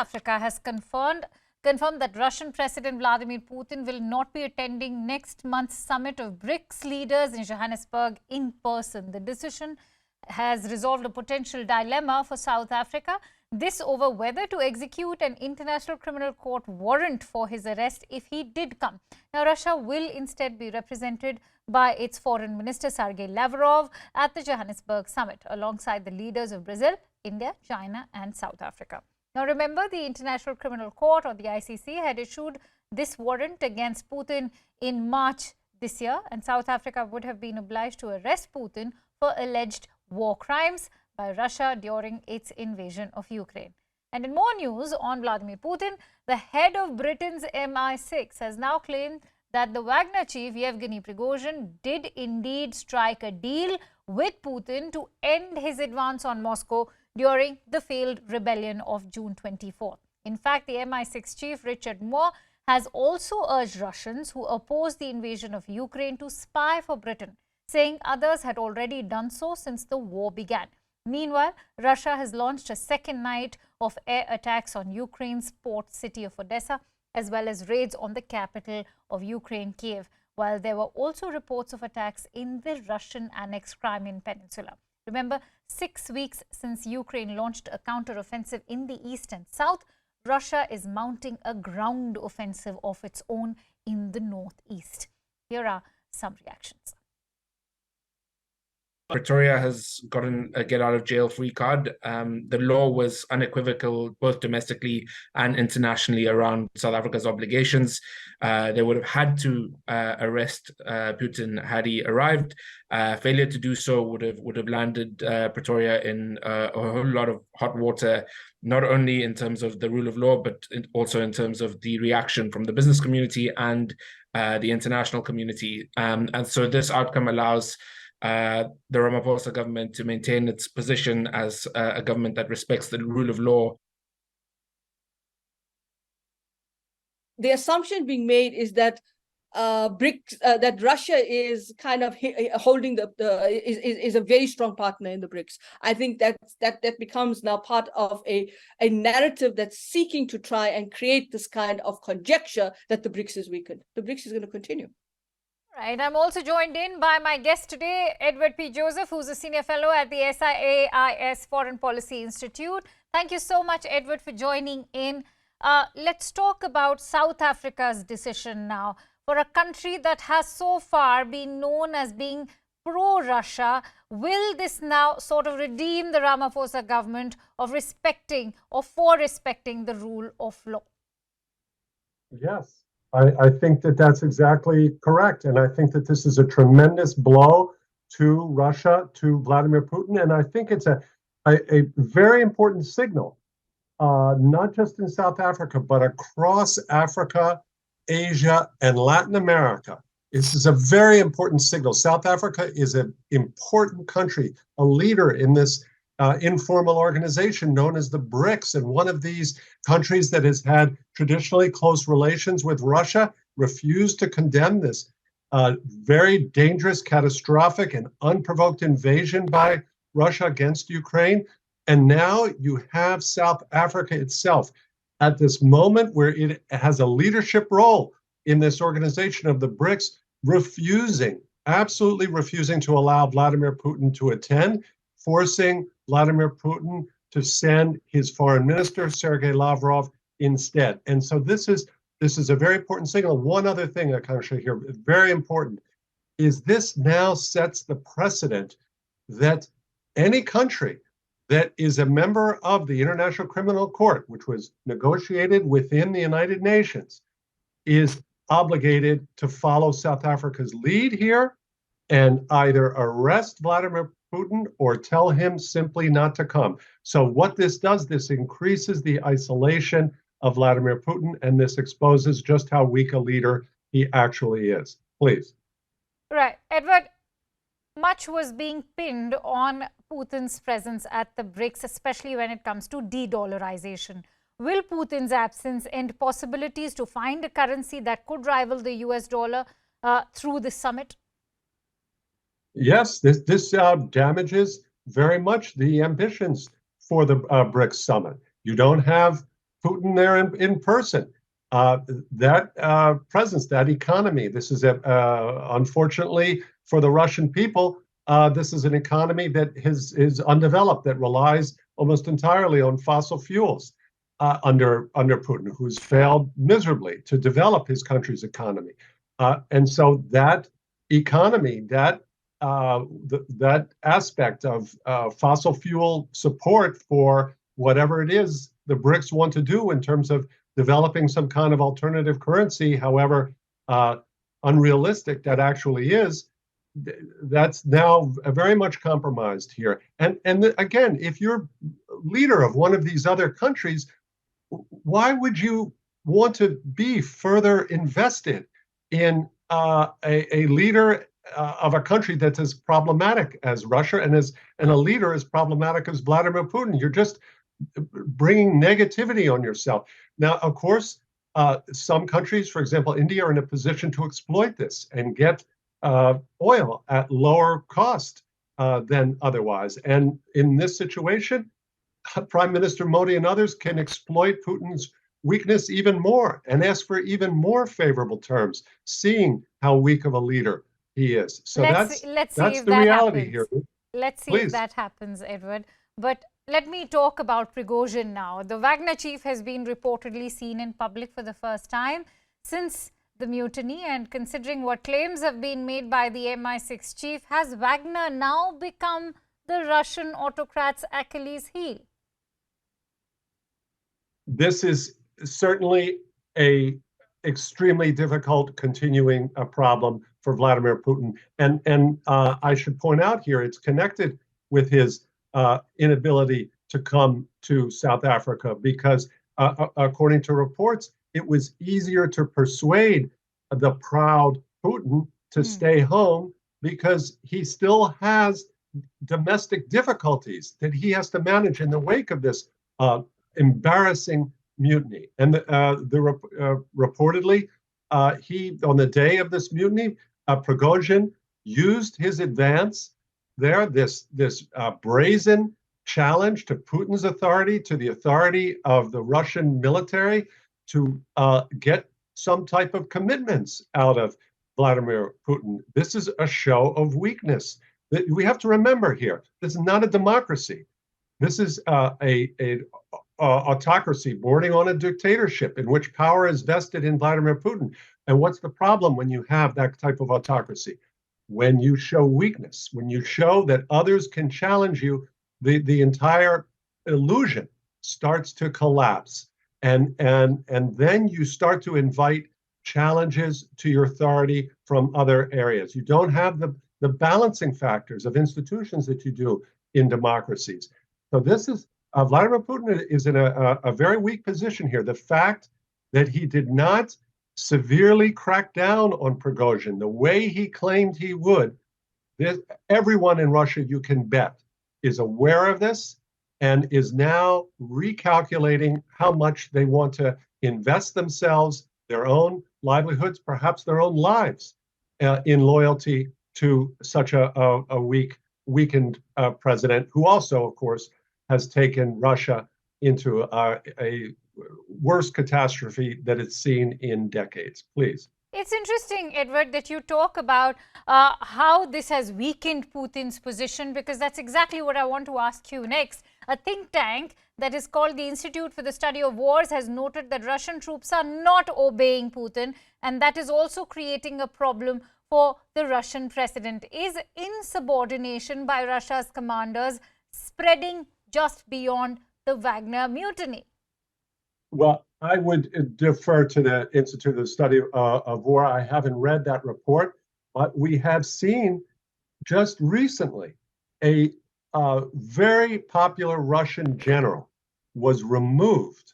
Africa has confirmed that Russian President Vladimir Putin will not be attending next month's summit of BRICS leaders in Johannesburg in person. The decision has resolved a potential dilemma for South Africa. This over whether to execute an International Criminal Court warrant for his arrest if he did come. Now, Russia will instead be represented by its Foreign Minister Sergei Lavrov at the Johannesburg summit, alongside the leaders of Brazil, India, China and South Africa. Now, remember, the International Criminal Court, or the ICC, had issued this warrant against Putin in March this year, and South Africa would have been obliged to arrest Putin for alleged war crimes by Russia during its invasion of Ukraine. And in more news on Vladimir Putin, the head of Britain's MI6 has now claimed that the Wagner chief Yevgeny Prigozhin did indeed strike a deal with Putin to end his advance on Moscow during the failed rebellion of June 24. In fact, the MI6 chief Richard Moore has also urged Russians who oppose the invasion of Ukraine to spy for Britain, saying others had already done so since the war began. Meanwhile, Russia has launched a second night of air attacks on Ukraine's port city of Odessa, as well as raids on the capital of Ukraine, Kiev, while there were also reports of attacks in the Russian-annexed Crimean Peninsula. Remember, 6 weeks since Ukraine launched a counter-offensive in the east and south, Russia is mounting a ground offensive of its own in the northeast. Here are some reactions. Pretoria has gotten a get-out-of-jail-free card. The law was unequivocal, both domestically and internationally, around South Africa's obligations. They would have had to arrest Putin had he arrived. Failure to do so would have landed Pretoria in a whole lot of hot water, not only in terms of the rule of law, but also in terms of the reaction from the business community and the international community. And so this outcome allows the Ramaphosa government to maintain its position as a government that respects the rule of law. The assumption being made is that BRICS, that Russia is kind of holding is a very strong partner in the BRICS. I think that becomes now part of a narrative that's seeking to try and create this kind of conjecture that the BRICS is weakened. The BRICS is going to continue. Right. I'm also joined in by my guest today, Edward P. Joseph, who's a senior fellow at the SIAIS Foreign Policy Institute. Thank you so much, Edward, for joining in. Let's talk about South Africa's decision now. For a country that has so far been known as being pro-Russia, will this now sort of redeem the Ramaphosa government of respecting the rule of law? Yes. I think that that's exactly correct. And I think that this is a tremendous blow to Russia, to Vladimir Putin. And I think it's a very important signal, not just in South Africa, but across Africa, Asia, and Latin America. This is a very important signal. South Africa is an important country, a leader in this informal organization known as the BRICS, and one of these countries that has had traditionally close relations with Russia refused to condemn this very dangerous, catastrophic, and unprovoked invasion by Russia against Ukraine. And now you have South Africa itself at this moment where it has a leadership role in this organization of the BRICS, absolutely refusing to allow Vladimir Putin to attend, forcing Vladimir Putin to send his foreign minister, Sergei Lavrov, instead. And so this is a very important signal. One other thing, Akansha, here, very important, is this now sets the precedent that any country that is a member of the International Criminal Court, which was negotiated within the United Nations, is obligated to follow South Africa's lead here and either arrest Vladimir Putin or tell him simply not to come. So what this does, this increases the isolation of Vladimir Putin, and this exposes just how weak a leader he actually is. Please. Right. Edward, much was being pinned on Putin's presence at the BRICS, especially when it comes to de-dollarization. Will Putin's absence end possibilities to find a currency that could rival the US dollar through the summit? Yes, this damages very much the ambitions for the BRICS summit. You don't have Putin there in person. That presence, that economy, this is unfortunately for the Russian people, this is an economy that is undeveloped, that relies almost entirely on fossil fuels under Putin, who's failed miserably to develop his country's economy. And so that economy, that aspect of fossil fuel support for whatever it is the BRICS want to do in terms of developing some kind of alternative currency, however unrealistic that actually is, that's now very much compromised here. And again, if you're leader of one of these other countries, why would you want to be further invested in a leader of a country that's as problematic as Russia and a leader as problematic as Vladimir Putin? You're just bringing negativity on yourself. Now, of course, some countries, for example, India, are in a position to exploit this and get oil at lower cost than otherwise. And in this situation, Prime Minister Modi and others can exploit Putin's weakness even more and ask for even more favorable terms, seeing how weak of a leader he is. So let's that's see if the that reality happens. here. Let's see Please. if that happens, Edward. But let me talk about Prigozhin now. The Wagner chief has been reportedly seen in public for the first time since the mutiny, and considering what claims have been made by the MI6 chief, has Wagner now become the Russian autocrat's Achilles heel? This is certainly a extremely difficult continuing problem for Vladimir Putin. And I should point out here, it's connected with his inability to come to South Africa because, according to reports, it was easier to persuade the proud Putin to stay home because he still has domestic difficulties that he has to manage in the wake of this embarrassing mutiny. And reportedly, he, on the day of this mutiny, Prigozhin used his advance there, this brazen challenge to Putin's authority, to the authority of the Russian military, to get some type of commitments out of Vladimir Putin. This is a show of weakness. We have to remember here, this is not a democracy. This is a autocracy bordering on a dictatorship in which power is vested in Vladimir Putin. And what's the problem when you have that type of autocracy? When you show weakness, when you show that others can challenge you, the entire illusion starts to collapse. And then you start to invite challenges to your authority from other areas. You don't have the balancing factors of institutions that you do in democracies. So this is Vladimir Putin is in a very weak position here. The fact that he did not severely crack down on Prigozhin the way he claimed he would, everyone in Russia, you can bet, is aware of this and is now recalculating how much they want to invest themselves, their own livelihoods, perhaps their own lives, in loyalty to such a weakened president, who also, of course, has taken Russia into a worse catastrophe that it's seen in decades. Please. It's interesting, Edward, that you talk about how this has weakened Putin's position, because that's exactly what I want to ask you next. A think tank that is called the Institute for the Study of Wars has noted that Russian troops are not obeying Putin, and that is also creating a problem for the Russian president. Is insubordination by Russia's commanders spreading just beyond the Wagner mutiny? Well, I would defer to the Institute of the Study of War. I haven't read that report, but we have seen just recently a very popular Russian general was removed.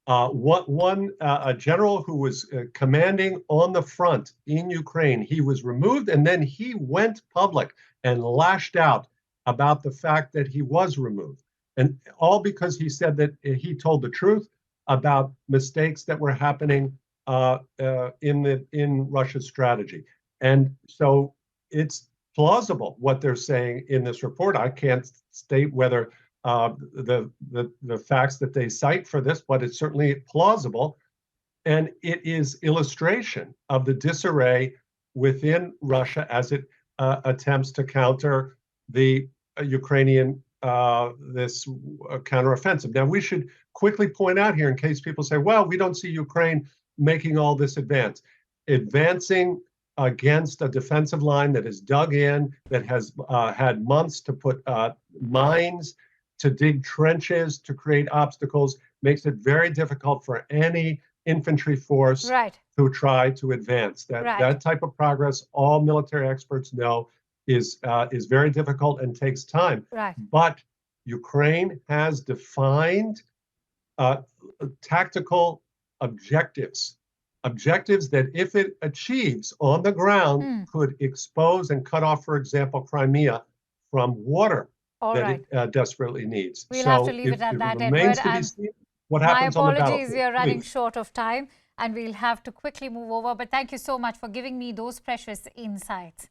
A general who was commanding on the front in Ukraine, he was removed, and then he went public and lashed out about the fact that he was removed. And all because he said that he told the truth about mistakes that were happening in Russia's strategy. And so it's plausible what they're saying in this report. I can't state whether the facts that they cite for this, but it's certainly plausible. And it is illustration of the disarray within Russia as it attempts to counter the Ukrainian this counteroffensive. Now, we should quickly point out here, in case people say, well, we don't see Ukraine making all this advancing against a defensive line that is dug in, that has had months to put mines, to dig trenches, to create obstacles, makes it very difficult for any infantry force to try to advance. That type of progress, all military experts know, is very difficult and takes time. But Ukraine has defined tactical objectives that, if it achieves on the ground, could expose and cut off, for example, Crimea from water it desperately needs. We'll have to leave it at that, Edward. And what happens on the battlefield. My apologies, we are running short of time and we'll have to quickly move over. But thank you so much for giving me those precious insights.